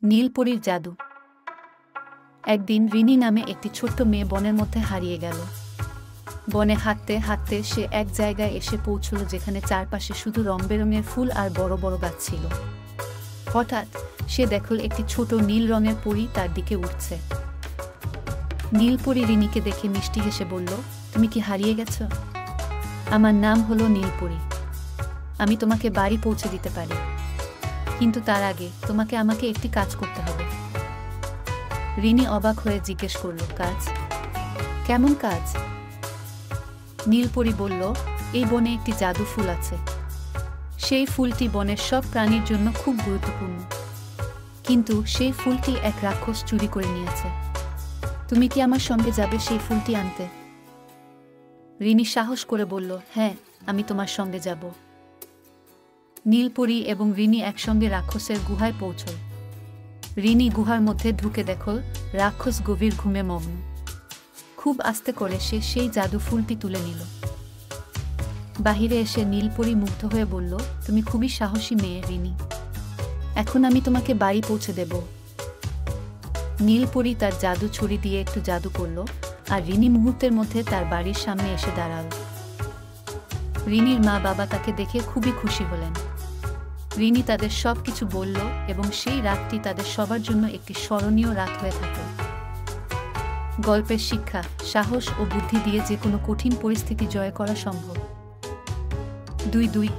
নীলপরীর জাদু। একদিন রিনি নামে একটি ছোট্ট মেয়ে বনের মধ্যে হারিয়ে গেল। বনে হাঁটতে হাঁটতে সে এক জায়গায় এসে পৌঁছল যেখানে চারপাশে শুধু রংবেরঙের ফুল আর বড় বড় গাছ ছিল। হঠাৎ সে দেখল একটি ছোট নীল রঙের পরী তার দিকে উঠছে। নীলপরী রিনিকে দেখে মিষ্টি হেসে বলল, তুমি কি হারিয়ে গেছ? আমার নাম হলো নীলপরী। আমি তোমাকে বাড়ি পৌঁছে দিতে পারি, কিন্তু তার আগে তোমাকে আমাকে একটি কাজ করতে হবে। রিনি অবাক হয়ে জিজ্ঞেস করল, কাজ? কেমন কাজ? নীলপরী বলল, এই বনে একটি জাদু ফুল আছে। সেই ফুলটি বনের সব প্রাণীর জন্য খুব গুরুত্বপূর্ণ, কিন্তু সেই ফুলটি এক রাক্ষস চুরি করে নিয়েছে। তুমি কি আমার সঙ্গে যাবে সেই ফুলটি আনতে? রিনি সাহস করে বলল, হ্যাঁ, আমি তোমার সঙ্গে যাব। নীলপরী এবং রিনি একসঙ্গে রাক্ষসের গুহায় পৌঁছল। রিনি গুহার মধ্যে ঢুকে দেখল রাক্ষস গভীর ঘুমে মগ্ন। খুব আস্তে করে সে সেই জাদু ফুলটি তুলে নিল। বাহিরে এসে নীলপরী মুগ্ধ হয়ে বলল, তুমি খুবই সাহসী মেয়ে রিনি। এখন আমি তোমাকে বাড়ি পৌঁছে দেব। নীলপরী তার জাদু ছড়ি দিয়ে একটু জাদু করল, আর রিনি মুহূর্তের মধ্যে তার বাড়ির সামনে এসে দাঁড়াল। রিনির মা বাবা তাকে দেখে খুবই খুশি হলেন। রিনি তাদের সব কিছু বলল এবং সেই রাতটি তাদের সবার জন্য একটি স্মরণীয় রাত হয়ে থাকল। গল্পের শিক্ষা: সাহস ও বুদ্ধি দিয়ে যে কোনো কঠিন পরিস্থিতি জয় করা সম্ভব। 2